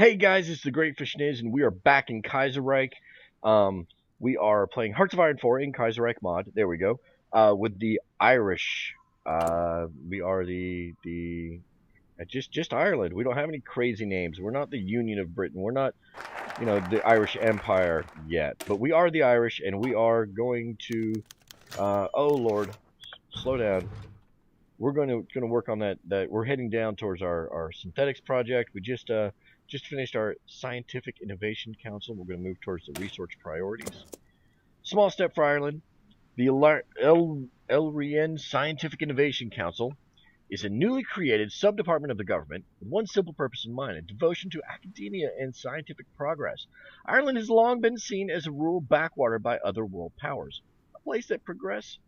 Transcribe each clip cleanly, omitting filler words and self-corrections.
Hey guys, it's the Great Fish Niz, and we are back in Kaiserreich. We are playing Hearts of Iron 4 in Kaiserreich mod. There we go. With the Irish. We are just Ireland. We don't have any crazy names. We're not the Union of Britain. We're not, the Irish Empire yet. But we are the Irish, and we are going to. Oh Lord, slow down. We're going to work on that. We're heading down towards our synthetics project. We just finished our Scientific Innovation Council. We're going to move towards the research priorities. Small step for Ireland. The Elrian Scientific Innovation Council is a newly created sub-department of the government with one simple purpose in mind: a devotion to academia and scientific progress. Ireland has long been seen as a rural backwater by other world powers, a place that progress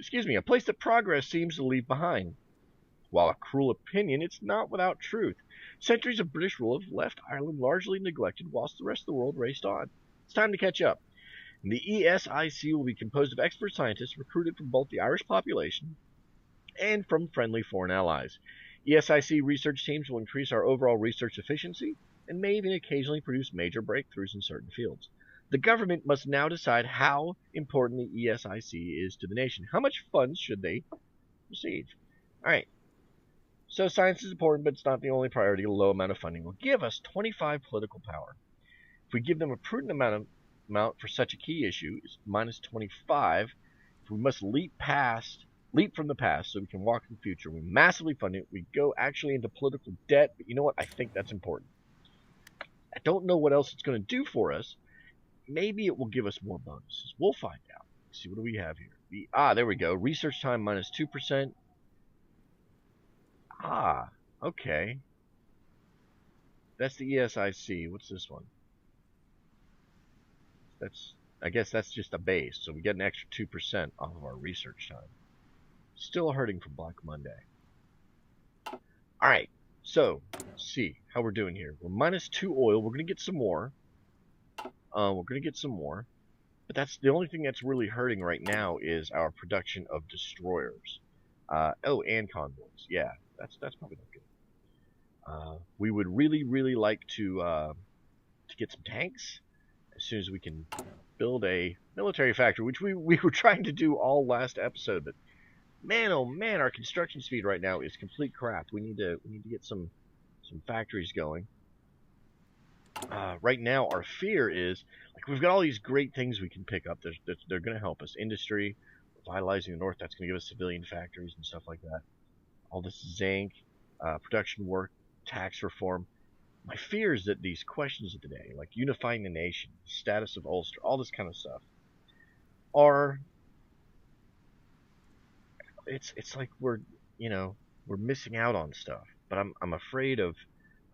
seems to leave behind. While a cruel opinion, it's not without truth. Centuries of British rule have left Ireland largely neglected whilst the rest of the world raced on. It's time to catch up. And the ESIC will be composed of expert scientists recruited from both the Irish population and from friendly foreign allies. ESIC research teams will increase our overall research efficiency and may even occasionally produce major breakthroughs in certain fields. The government must now decide how important the ESIC is to the nation. How much funds should they receive? Alright. So science is important, but it's not the only priority. A low amount of funding will give us 25 political power. If we give them a prudent amount for such a key issue, it's minus 25. If we must leap from the past so we can walk in the future, we massively fund it. We go actually into political debt, but you know what? I think that's important. I don't know what else it's going to do for us. Maybe it will give us more bonuses. We'll find out. Let's see, what do we have here? There we go. Research time minus 2%. Okay. That's the ESIC. What's this one? I guess that's just a base, so we get an extra 2% off of our research time. Still hurting from Black Monday. Alright, so, let's see how we're doing here. We're minus 2 oil. We're going to get some more. But that's the only thing that's really hurting right now is our production of destroyers. And convoys. Yeah, that's probably not good. We would really like to get some tanks as soon as we can build a military factory, which we were trying to do all last episode. But man, oh man, our construction speed right now is complete crap. We need to get some factories going. Right now, our fear is, like, we've got all these great things we can pick up. They're going to help us. Industry, vitalizing the north, that's going to give us civilian factories and stuff like that. All this zinc, production work, tax reform. My fear is that these questions of the day, like unifying the nation, status of Ulster, all this kind of stuff, it's like we're missing out on stuff. But I'm afraid of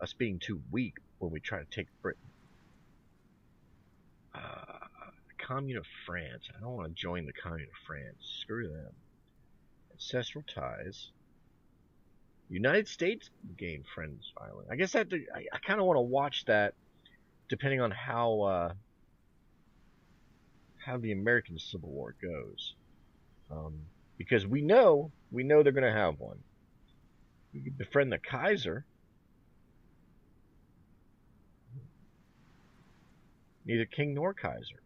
us being too weak when we try to take Britain. The Commune of France. I don't want to join the Commune of France. Screw them. Ancestral ties. United States gain friends island. I guess I kind of want to watch that, depending on how the American Civil War goes, because we know they're going to have one. We can befriend the Kaiser. Neither king nor Kaiser.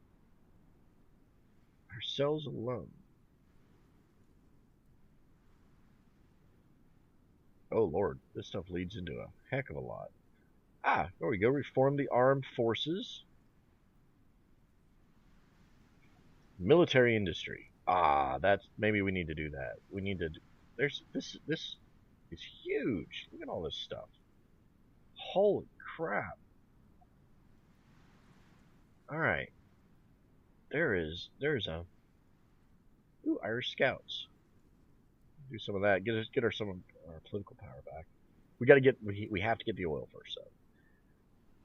Ourselves alone. Oh Lord, this stuff leads into a heck of a lot. There we go. Reform the armed forces. Military industry. That's, maybe we need to do that. We need to. This is huge. Look at all this stuff. Holy crap. Alright. There's a... Ooh, Irish Scouts. Do some of that. Get some of our political power back. We have to get the oil first, though.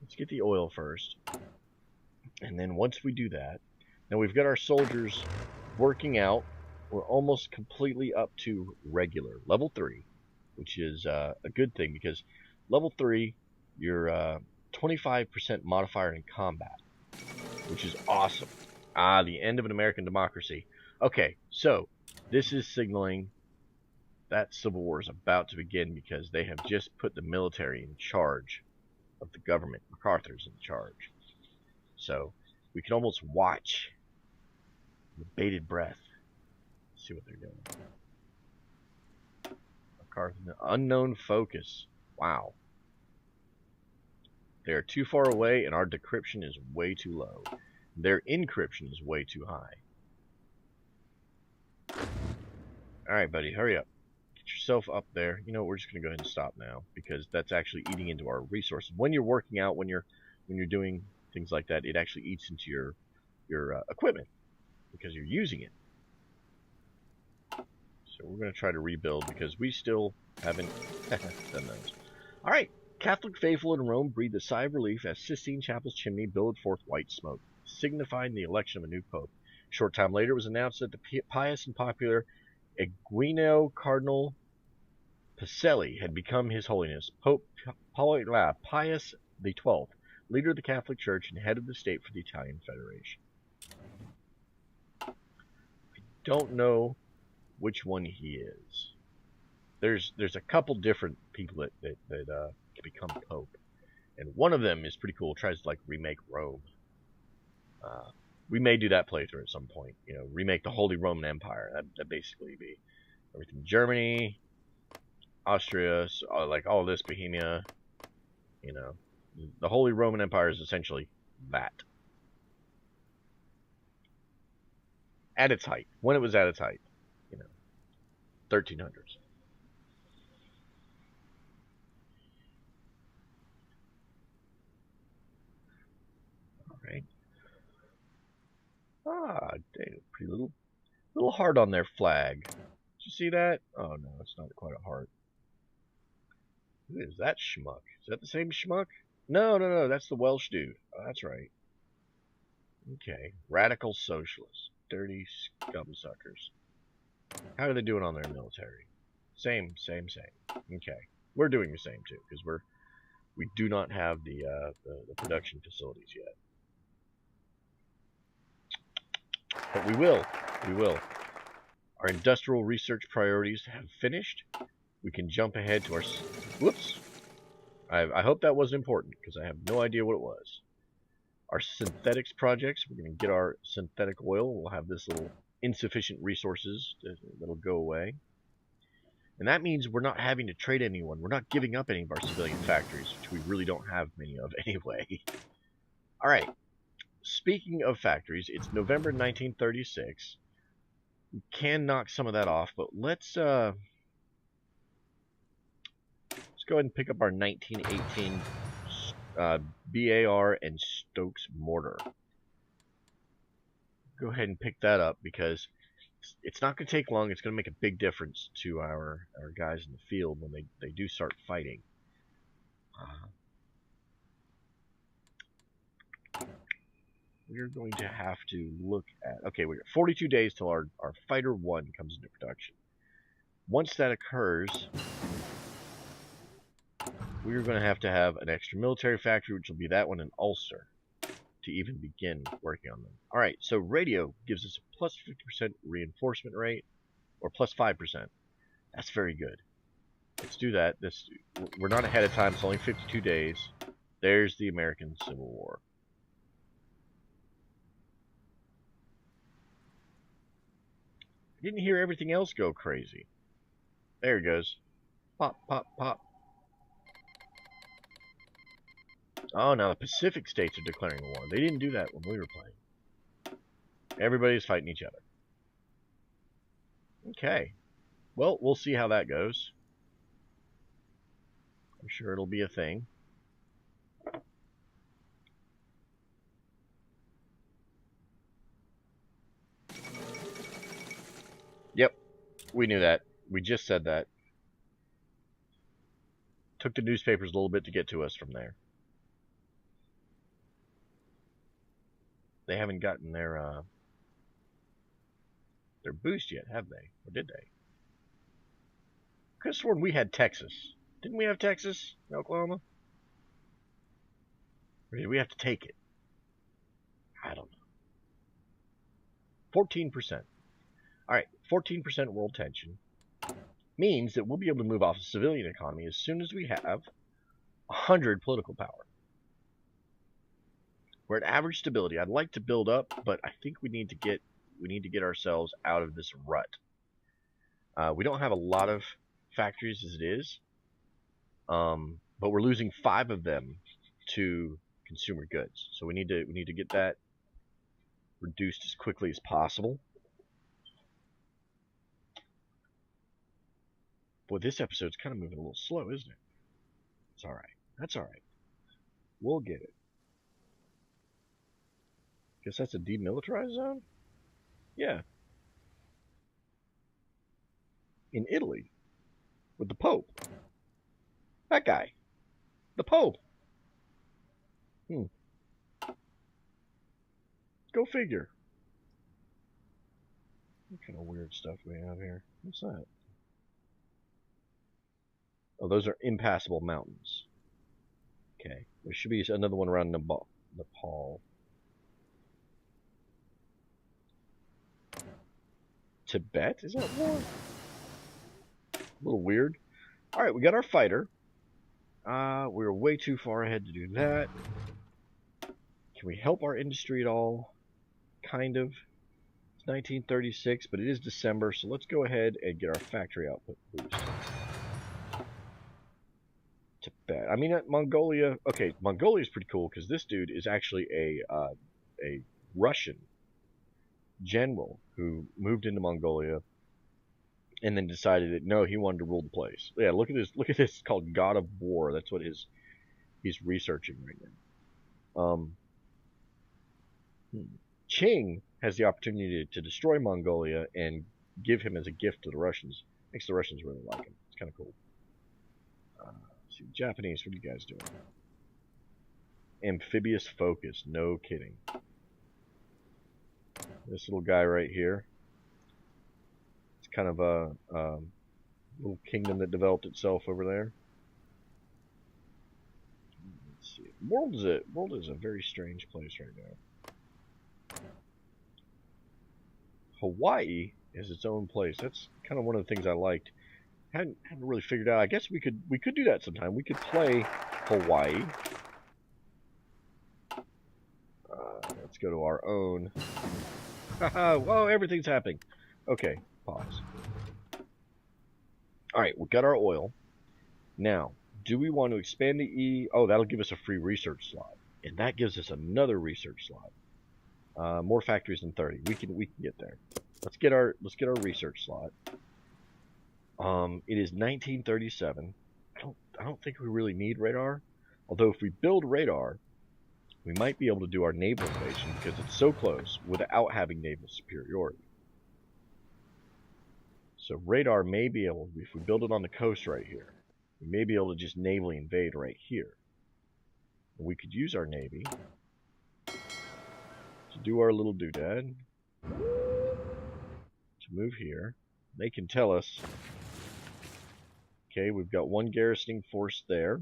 Let's get the oil first. And then once we do that, now we've got our soldiers working out. We're almost completely up to regular. Level 3, which is a good thing, because level 3, you're 25% modifier in combat, which is awesome. The end of an American democracy. Okay, so this is signaling that civil war is about to begin, because they have just put the military in charge of the government. MacArthur's in charge. So we can almost watch with bated breath. See what they're doing. MacArthur, unknown focus. Wow. They are too far away and our decryption is way too low. Their encryption is way too high. Alright, buddy, hurry up. Get yourself up there. You know, we're just going to go ahead and stop now because that's actually eating into our resources. When you're working out, when you're doing things like that, it actually eats into your equipment because you're using it. So we're going to try to rebuild because we still haven't done those. Alright. Catholic faithful in Rome breathed a sigh of relief as Sistine Chapel's chimney billowed forth white smoke, signifying the election of a new pope. A short time later, it was announced that the pious and popular Eugenio Cardinal Pacelli had become His Holiness Pope Pius XII, leader of the Catholic Church and head of the state for the Italian Federation. I don't know which one he is. There's a couple different people that can become pope, and one of them is pretty cool. Tries to like remake Rome. We may do that playthrough at some point. You know, remake the Holy Roman Empire. That basically be everything. Germany, Austria, like all this Bohemia. You know, the Holy Roman Empire is essentially that. At its height, when it was at its height, you know, 1300s. Right. Ah, dang, pretty little heart on their flag. Did you see that? Oh no, it's not quite a heart. Who is that schmuck? Is that the same schmuck? No, that's the Welsh dude. Oh, that's right. Okay, radical socialists, dirty scumsuckers. How are they doing on their military? Same. Okay, we're doing the same too because we do not have the production facilities yet. But we will. Our industrial research priorities have finished. We can jump ahead to our... Whoops. I hope that wasn't important, because I have no idea what it was. Our synthetics projects, we're going to get our synthetic oil. We'll have this little insufficient resources that'll go away. And that means we're not having to trade anyone. We're not giving up any of our civilian factories, which we really don't have many of anyway. Alright. Speaking of factories, it's November 1936. We can knock some of that off, but let's go ahead and pick up our 1918 BAR and Stokes mortar. Go ahead and pick that up because it's not going to take long. It's going to make a big difference to our guys in the field when they do start fighting. We're going to have to look at... Okay, we got 42 days till our Fighter 1 comes into production. Once that occurs, we're going to have an extra military factory, which will be that one in Ulster, to even begin working on them. Alright, so radio gives us a plus 50% reinforcement rate, or plus 5%. That's very good. Let's do that. We're not ahead of time, it's only 52 days. There's the American Civil War. I didn't hear everything else go crazy. There it goes. Pop, pop, pop. Oh, now the Pacific states are declaring war. They didn't do that when we were playing. Everybody's fighting each other. Okay. Well, we'll see how that goes. I'm sure it'll be a thing. Yep. We knew that. We just said that. Took the newspapers a little bit to get to us from there. They haven't gotten their boost yet, have they? Or did they? Could have sworn we had Texas. Didn't we have Texas in Oklahoma? Or did we have to take it? I don't know. 14%. Alright, 14% world tension means that we'll be able to move off a civilian economy as soon as we have 100 political power. We're at average stability. I'd like to build up, but I think we need to get ourselves out of this rut. We don't have a lot of factories as it is, but we're losing 5 of them to consumer goods. So we need to get that reduced as quickly as possible. Boy, this episode's kind of moving a little slow, isn't it? It's all right. That's all right. We'll get it. Guess that's a demilitarized zone? Yeah. In Italy. With the Pope. That guy. The Pope. Go figure. What kind of weird stuff we have here? What's that? Oh, those are impassable mountains. Okay. There should be another one around Nepal. Tibet? Is that one? A little weird. Alright, we got our fighter. We're way too far ahead to do that. Can we help our industry at all? Kind of. It's 1936, but it is December, so let's go ahead and get our factory output boost. Tibet. I mean, Mongolia. Okay, Mongolia is pretty cool because this dude is actually a Russian general who moved into Mongolia and then decided that no, he wanted to rule the place. Yeah, look at this. Look at this. It's called God of War. That's what he's researching right now. Qing has the opportunity to destroy Mongolia and give him as a gift to the Russians. Makes the Russians really like him. It's kind of cool. Let's see, Japanese, what are you guys doing? Amphibious focus, no kidding. This little guy right here. It's kind of a little kingdom that developed itself over there. Let's see. World is a very strange place right now. Hawaii is its own place. That's kind of one of the things I liked. Hadn't really figured out. I guess we could do that sometime. We could play Hawaii. Let's go to our own. Whoa, everything's happening. Okay, pause. Alright, we got our oil. Now, do we want to expand the E? Oh, that'll give us a free research slot. And that gives us another research slot. More factories than 30. We can get there. Let's get our research slot. It is 1937. I don't think we really need radar. Although if we build radar, we might be able to do our naval invasion because it's so close without having naval superiority. So radar may be able, if we build it on the coast right here, we may be able to just navally invade right here. And we could use our navy to do our little doodad, to move here. They can tell us, okay, we've got one garrisoning force there.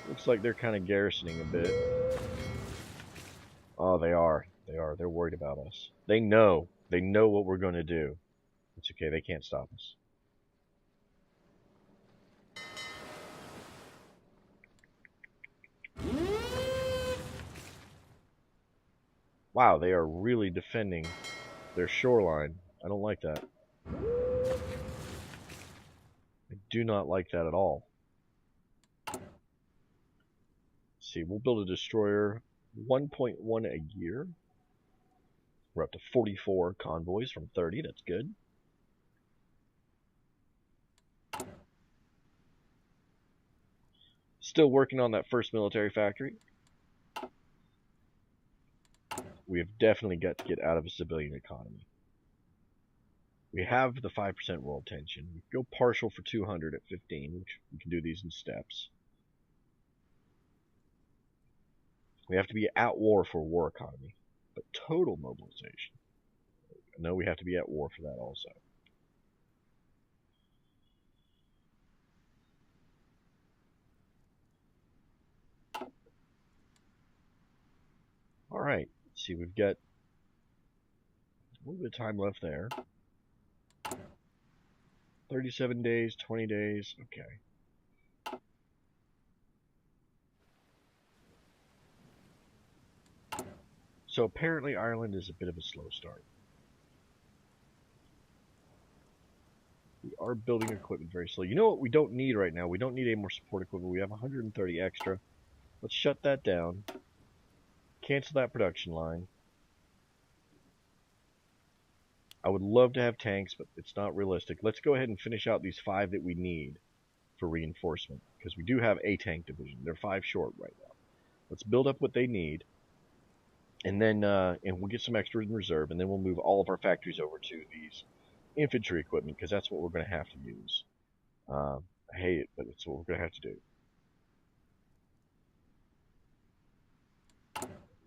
Looks like they're kind of garrisoning a bit. Oh, they are. They're worried about us. They know what we're going to do. It's okay, they can't stop us. Wow, they are really defending their shoreline. I don't like that. I do not like that at all. Let's see, we'll build a destroyer 1.1 a year. We're up to 44 convoys from 30. That's good. Still working on that first military factory. We have definitely got to get out of a civilian economy. We have the 5% world tension. We can go partial for 200 at 15, which we can do these in steps. We have to be at war for war economy, but total mobilization. No, we have to be at war for that also. All right, let's see, we've got a little bit of time left there. 37 days, 20 days, okay. So apparently Ireland is a bit of a slow start. We are building equipment very slow. You know what we don't need right now? We don't need any more support equipment. We have 130 extra. Let's shut that down. Cancel that production line. I would love to have tanks, but it's not realistic. Let's go ahead and finish out these 5 that we need for reinforcement, because we do have a tank division. They're 5 short right now. Let's build up what they need, and then we'll get some extra in reserve, and then we'll move all of our factories over to these infantry equipment, because that's what we're going to have to use. I hate it, but it's what we're going to have to do.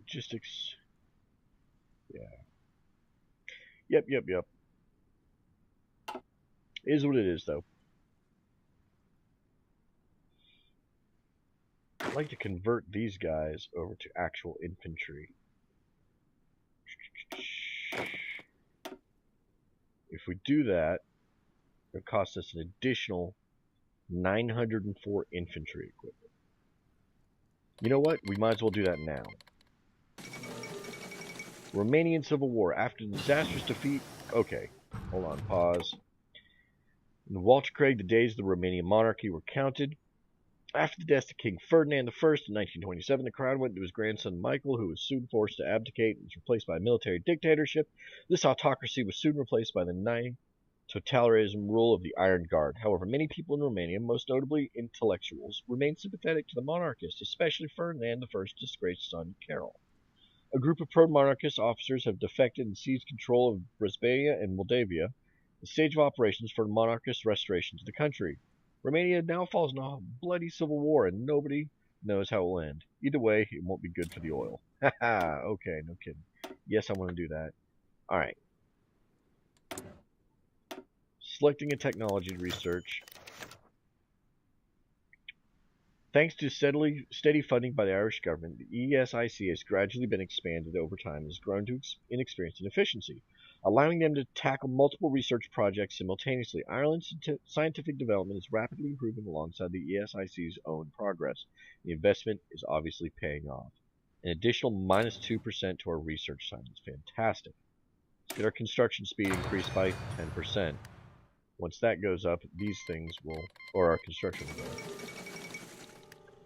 Logistics. Yeah. Yep. It is what it is, though. I'd like to convert these guys over to actual infantry. If we do that, it'll cost us an additional 904 infantry equipment. You know what? We might as well do that now. Romanian Civil War. After the disastrous defeat... Okay, hold on, pause. In Walter Craig, the days of the Romanian monarchy were counted. After the death of King Ferdinand I in 1927, the crown went to his grandson Michael, who was soon forced to abdicate and was replaced by a military dictatorship. This autocracy was soon replaced by the totalitarianism rule of the Iron Guard. However, many people in Romania, most notably intellectuals, remained sympathetic to the monarchists, especially Ferdinand I's disgraced son, Carol. A group of pro-monarchist officers have defected and seized control of Brescia and Moldavia, the stage of operations for monarchist restoration to the country. Romania now falls into a bloody civil war, and nobody knows how it will end. Either way, it won't be good for the oil. Haha, okay, no kidding. Yes, I want to do that. Alright. Selecting a technology research. Thanks to steady funding by the Irish government, the ESIC has gradually been expanded over time and has grown to inexperience and efficiency, allowing them to tackle multiple research projects simultaneously. Ireland's scientific development is rapidly improving alongside the ESIC's own progress. The investment is obviously paying off. An additional -2% to our research science. Fantastic. Let's get our construction speed increased by 10%. Once that goes up, these things will, or our construction will go up.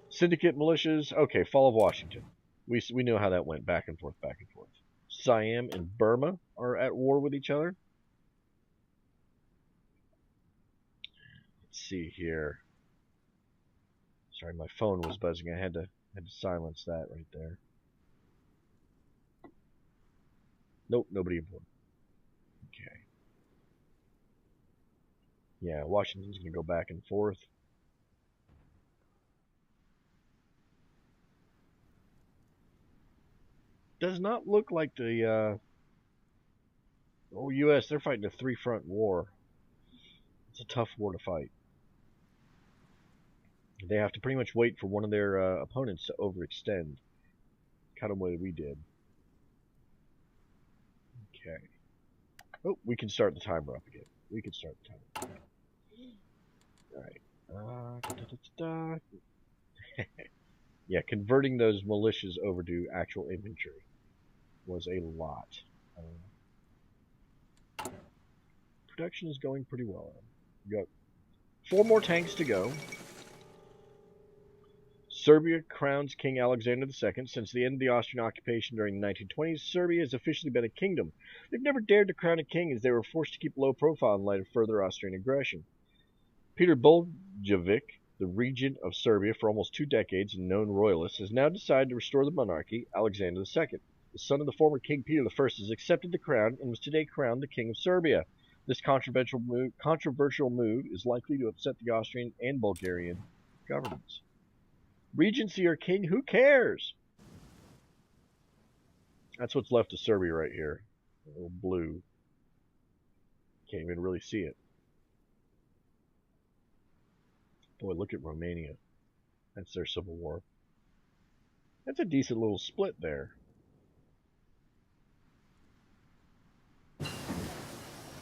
Syndicate militias. Okay, fall of Washington. We know how that went, back and forth. Siam and Burma are at war with each other. Let's see here. Sorry, my phone was buzzing. I had to silence that right there. Nope, nobody important. Okay. Yeah, Washington's gonna go back and forth. Does not look like the U.S. They're fighting a 3-front war. It's a tough war to fight. They have to pretty much wait for one of their opponents to overextend, kind of what we did. Okay. Oh, we can start the timer up again. We can start the timer. All right. Yeah, converting those militias over to actual infantry was a lot. Production is going pretty well. We got 4 more tanks to go. Serbia crowns King Alexander II. Since the end of the Austrian occupation during the 1920s, Serbia has officially been a kingdom. They've never dared to crown a king as they were forced to keep a low profile in light of further Austrian aggression. Peter Buljevic, the regent of Serbia for almost 2 decades and known royalist, has now decided to restore the monarchy, Alexander II. The son of the former King Peter I has accepted the crown and was today crowned the King of Serbia. This controversial move is likely to upset the Austrian and Bulgarian governments. Regency or king, who cares? That's what's left of Serbia right here. A little blue. Can't even really see it. Boy, look at Romania. That's their civil war. That's a decent little split there.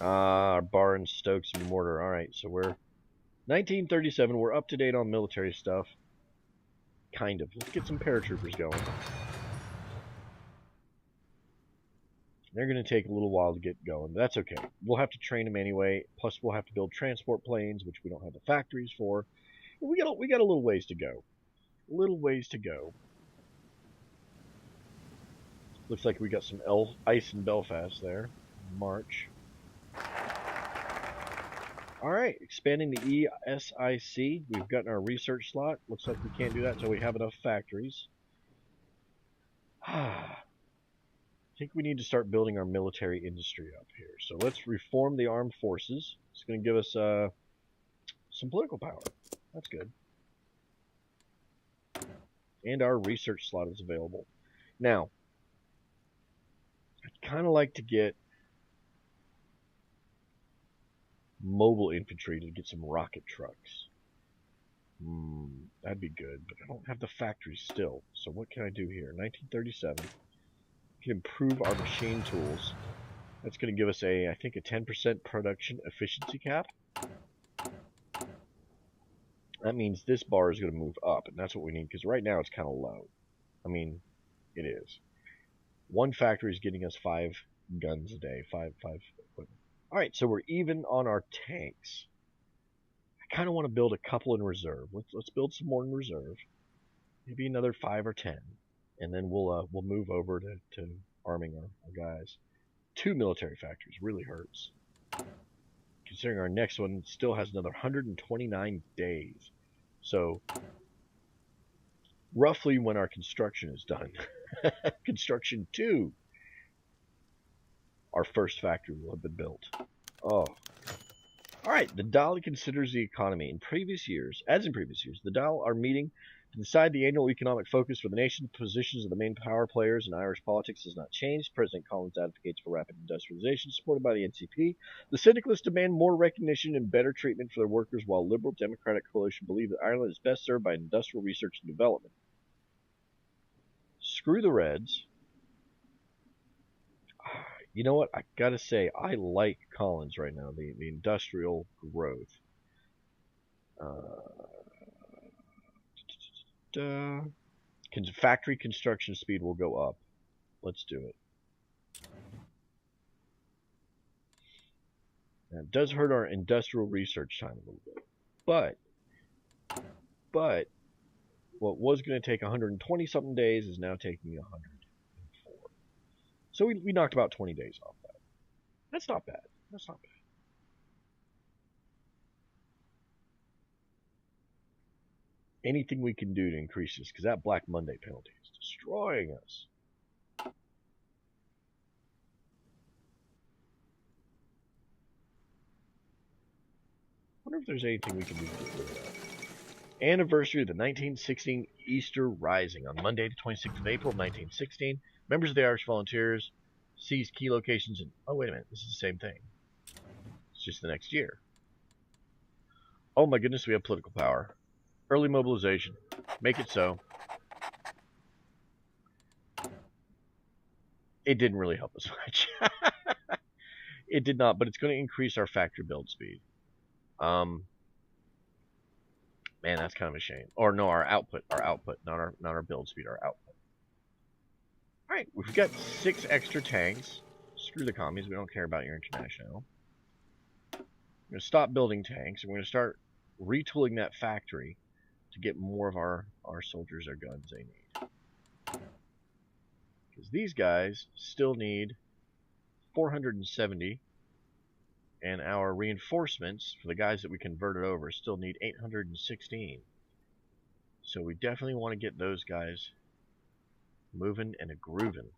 Barnes, Stokes, and Mortar. Alright, so we're 1937. We're up to date on military stuff. Kind of. Let's get some paratroopers going. They're going to take a little while to get going, but that's okay. We'll have to train them anyway. Plus, we'll have to build transport planes, which we don't have the factories for. We got a little ways to go. A little ways to go. Looks like we got some ice in Belfast there. March. Alright, expanding the ESIC. We've gotten our research slot. Looks like we can't do that until we have enough factories. I think we need to start building our military industry up here. So let's reform the armed forces. It's going to give us some political power. That's good. And our research slot is available. Now, I'd kind of like to get mobile infantry to get some rocket trucks. That'd be good, but I don't have the factories still. So what can I do here? 1937. We can improve our machine tools. That's going to give us I think a 10% production efficiency cap. That means this bar is going to move up, and that's what we need, because right now it's kind of low. I mean, it is. One factory is getting us 5 guns a day, 5 equipment. Alright, so we're even on our tanks. I kind of want to build a couple in reserve. Let's build some more in reserve. Maybe another 5 or 10. And then we'll move over to arming our guys. 2 military factories really hurts. Considering our next one still has another 129 days. So, roughly when our construction is done. Construction 2. Our first factory will have been built. Oh. Alright, the Dali considers the economy. In previous years, the Dali are meeting to decide the annual economic focus for the nation. The positions of the main power players in Irish politics has not changed. President Collins advocates for rapid industrialization, supported by the NCP. The syndicalists demand more recognition and better treatment for their workers, while Liberal Democratic Coalition believe that Ireland is best served by industrial research and development. Screw the Reds. You know what? I gotta say, I like Collins right now. The industrial growth. Factory construction speed will go up. Let's do it. Now, it does hurt our industrial research time a little bit. But what was going to take 120 something days is now taking 104. So we knocked about 20 days off that. That's not bad. That's not bad. Anything we can do to increase this, because that Black Monday penalty is destroying us. I wonder if there's anything we can do to get rid of that. Anniversary of the 1916 Easter Rising. On Monday, the 26th of April, 1916, members of the Irish Volunteers seized key locations in... Oh, wait a minute. This is the same thing. It's just the next year. Oh my goodness, we have political power. Early mobilization. Make it so. It didn't really help us much. It did not, but it's going to increase our factory build speed. Man, that's kind of a shame. Or no, our output, not our build speed, our output. Alright, we've got 6 extra tanks. Screw the commies, we don't care about your international. We're going to stop building tanks, and we're going to start retooling that factory to get more of our soldiers or guns they need. Because these guys still need 470, and our reinforcements for the guys that we converted over still need 816. So we definitely want to get those guys moving and a-grooving.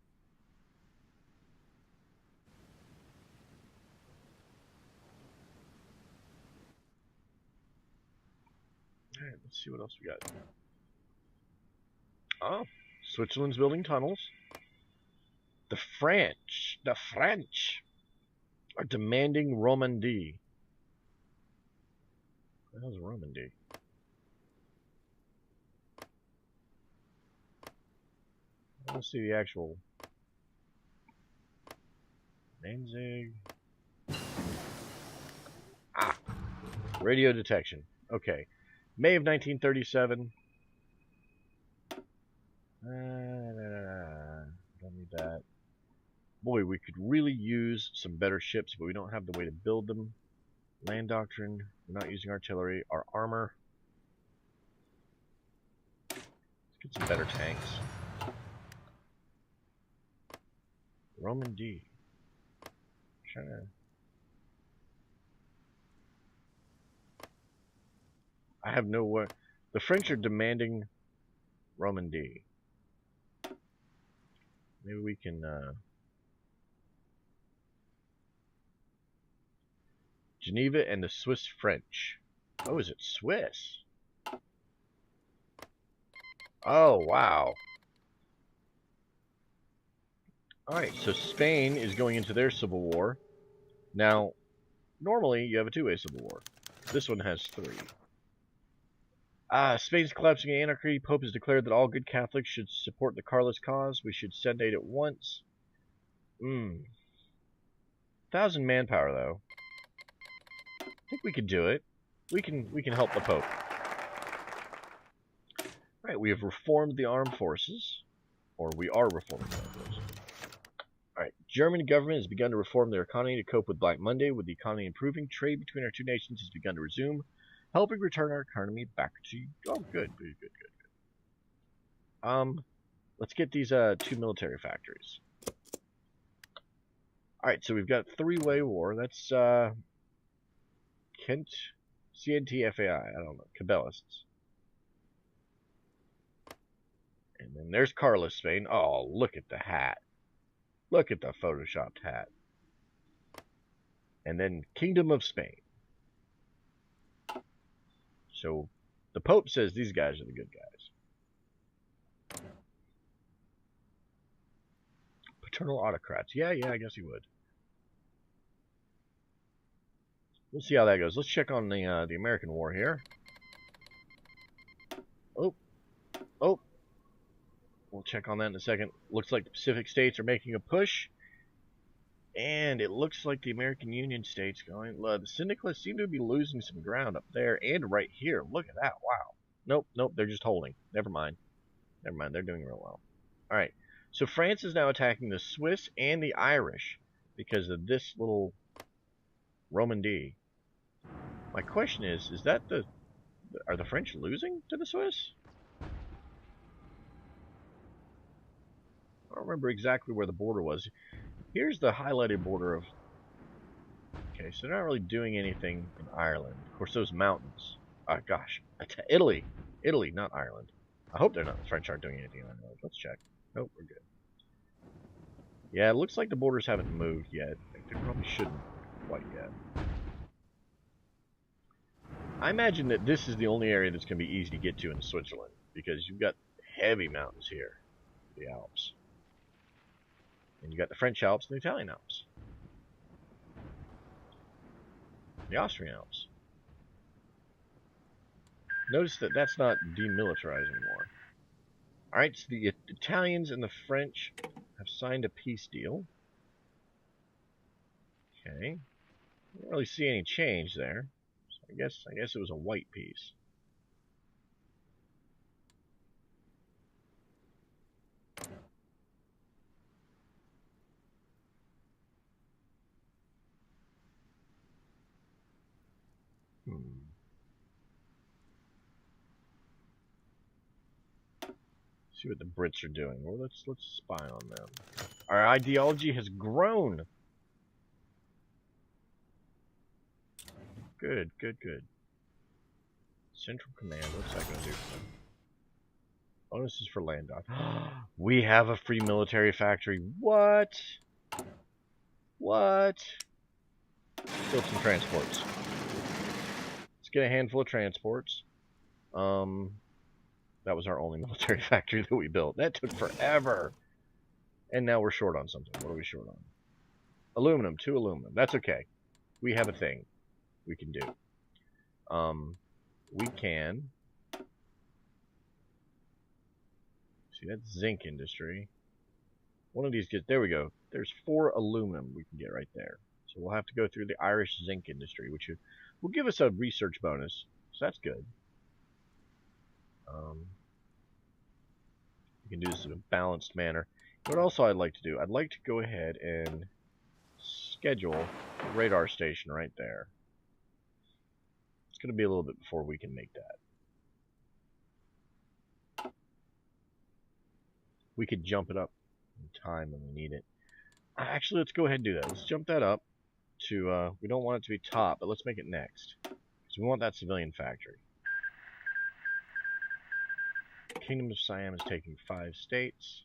Alright, let's see what else we got. Oh, Switzerland's building tunnels. The French are demanding Romandy. What the hell's Romandy? I want to see the actual Danzig. Ah, radio detection. Okay, May of 1937. Don't need that. Boy, we could really use some better ships, but we don't have the way to build them. Land doctrine. We're not using artillery. Our armor. Let's get some better tanks. Roman D. Trying to... I have no way. The French are demanding Roman D. Maybe we can Geneva and the Swiss French. Oh, is it Swiss? Oh, wow. Alright, so Spain is going into their civil war. Now, normally you have a two-way civil war. This one has three. Spain's collapsing anarchy. Pope has declared that all good Catholics should support the Carlist cause. We should send aid at once. 1,000 manpower, though. I think we could do it. We can help the Pope. Alright, we have reformed the armed forces. Or we are reforming the armed forces. Alright, German government has begun to reform their economy to cope with Black Monday. With the economy improving, trade between our two nations has begun to resume, helping return our economy back to... Oh, good. Let's get these two military factories. Alright, so we've got three-way war. That's, Kent, CNTFAI, I don't know, Cabellists. And then there's Carlist Spain. Oh, look at the hat. Look at the photoshopped hat. And then Kingdom of Spain. So, the Pope says these guys are the good guys. Paternal autocrats. Yeah, I guess he would. We'll see how that goes. Let's check on the American war here. Oh. We'll check on that in a second. Looks like the Pacific states are making a push. And it looks like the American Union states going... The syndicalists seem to be losing some ground up there and right here. Look at that. Wow. Nope. They're just holding. Never mind. They're doing real well. Alright. So France is now attacking the Swiss and the Irish because of this little Roman D. My question is that are the French losing to the Swiss? I don't remember exactly where the border was. Here's the highlighted border of... Okay, so they're not really doing anything in Ireland. Of course, those mountains. Gosh. Italy, not Ireland. I hope the French aren't doing anything in Ireland. Let's check. Nope, we're good. Yeah, it looks like the borders haven't moved yet. They probably shouldn't quite yet. I imagine that this is the only area that's going to be easy to get to in Switzerland, because you've got heavy mountains here, the Alps. And you got the French Alps and the Italian Alps. The Austrian Alps. Notice that that's not demilitarized anymore. Alright, so the Italians and the French have signed a peace deal. Okay. I don't really see any change there. So I guess it was a white peace. See what the Brits are doing. Well, let's spy on them. Our ideology has grown. Good. Central Command. What's that going to do for them? Bonuses for land dock. We have a free military factory. What? Build some transports. Let's get a handful of transports. That was our only military factory that we built. That took forever. And now we're short on something. What are we short on? Aluminum. 2 aluminum. That's okay. We have a thing we can do. We can... See, that's zinc industry. One of these gets... There we go. There's 4 aluminum we can get right there. So we'll have to go through the Irish zinc industry, which will give us a research bonus. So that's good. We can do this in a balanced manner. What also I'd like to do, I'd like to go ahead and schedule a radar station right there. It's going to be a little bit before we can make that. We could jump it up in time when we need it. Actually, let's go ahead and do that. Let's jump that up to, we don't want it to be top, but let's make it next. Because we want that civilian factory. Kingdom of Siam is taking 5 states.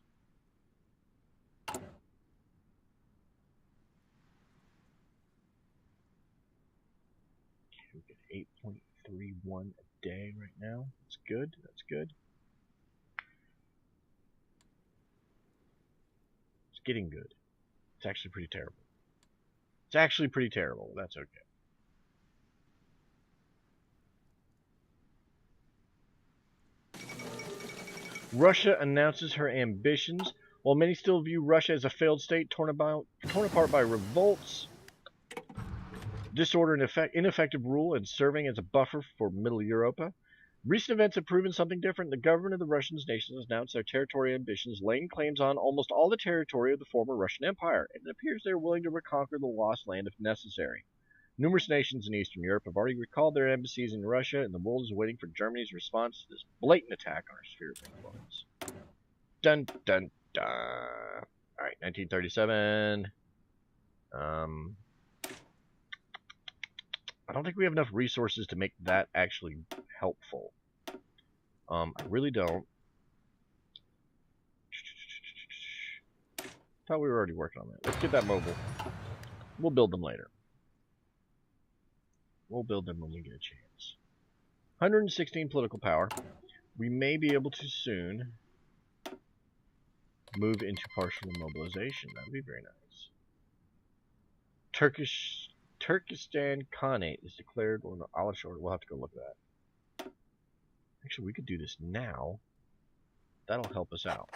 We get 8.31 a day right now. That's good. That's good. It's getting good. It's actually pretty terrible. It's actually pretty terrible. That's okay. Russia announces her ambitions. While many still view Russia as a failed state torn apart by revolts, disorder, and ineffective rule, and serving as a buffer for Middle Europa, recent events have proven something different. The government of the Russian nation has announced their territorial ambitions, laying claims on almost all the territory of the former Russian Empire, and it appears they are willing to reconquer the lost land if necessary. Numerous nations in Eastern Europe have already recalled their embassies in Russia, and the world is waiting for Germany's response to this blatant attack on our sphere of influence. Dun dun dun. Alright, 1937. I don't think we have enough resources to make that actually helpful. I really don't. Thought we were already working on that. Let's get that mobile. We'll build them later. We'll build them when we get a chance. 116 political power. We may be able to soon move into partial mobilization. That would be very nice. Turkestan Khanate is declared on the Alashore. We'll have to go look at that. Actually, we could do this now. That'll help us out.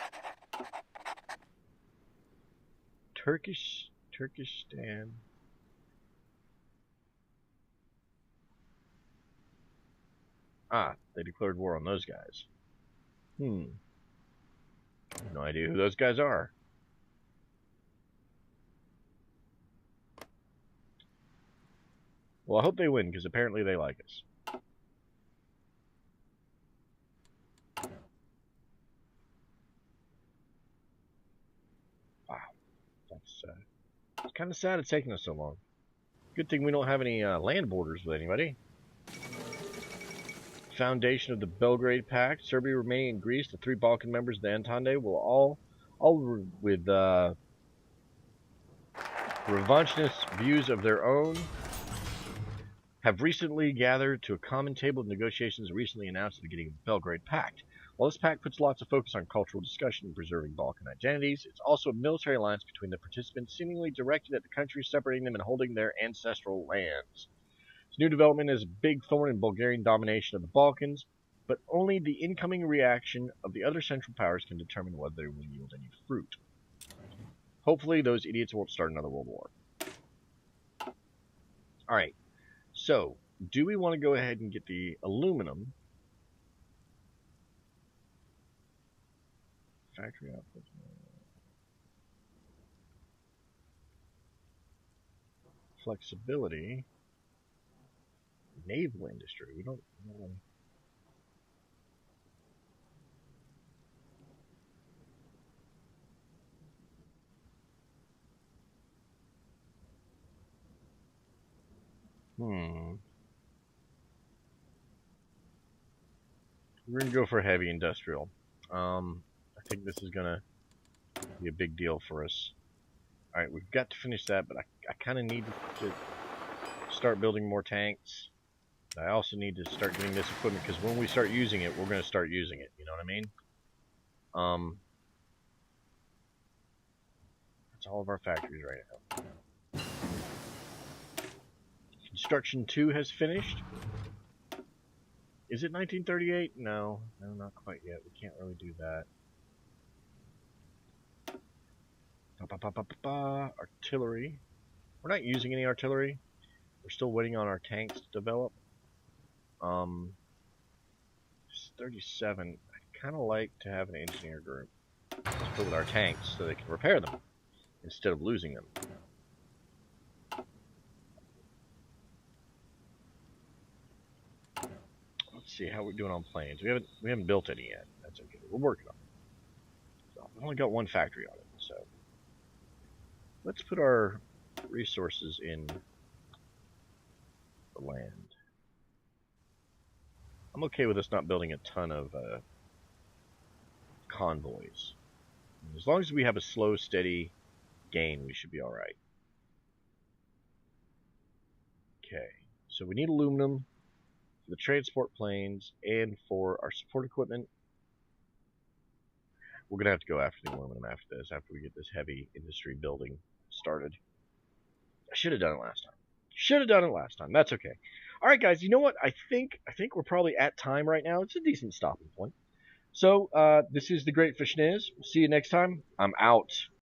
Turkestan. Ah, they declared war on those guys. I have no idea who those guys are. Well, I hope they win, because apparently they like us. Wow. That's it's kind of sad it's taking us so long. Good thing we don't have any land borders with anybody. Foundation of the Belgrade Pact. Serbia, Romania, and Greece, the 3 Balkan members of the Entente, will all with revanchist views of their own, have recently gathered to a common table of negotiations recently announced at the beginning of the Belgrade Pact. While this pact puts lots of focus on cultural discussion and preserving Balkan identities, it's also a military alliance between the participants seemingly directed at the countries separating them and holding their ancestral lands. This new development is a big thorn in Bulgarian domination of the Balkans, but only the incoming reaction of the other Central Powers can determine whether they will yield any fruit. Hopefully those idiots won't start another world war. Alright, so do we want to go ahead and get the aluminum factory output? Flexibility. Naval industry. We don't know. We're gonna go for heavy industrial. I think this is gonna be a big deal for us. Alright, we've got to finish that, but I kind of need to start building more tanks. I also need to start getting this equipment, because when we start using it, we're going to start using it. You know what I mean? That's all of our factories right now. Construction 2 has finished. Is it 1938? No, not quite yet. We can't really do that. Artillery. We're not using any artillery. We're still waiting on our tanks to develop. 37. I'd kind of like to have an engineer group. Let's put with our tanks so they can repair them instead of losing them. Let's see how we're doing on planes. We haven't built any yet. That's okay. We're working on it. So I've only got one factory on it, so let's put our resources in the land. I'm okay with us not building a ton of convoys. As long as we have a slow, steady gain, we should be alright. Okay, so we need aluminum for the transport planes and for our support equipment. We're going to have to go after the aluminum after this, after we get this heavy industry building started. I should have done it last time. Should have done it last time. That's okay. All right, guys, you know what? I think we're probably at time right now. It's a decent stopping point. So, this is the Great Fishniz. See you next time. I'm out.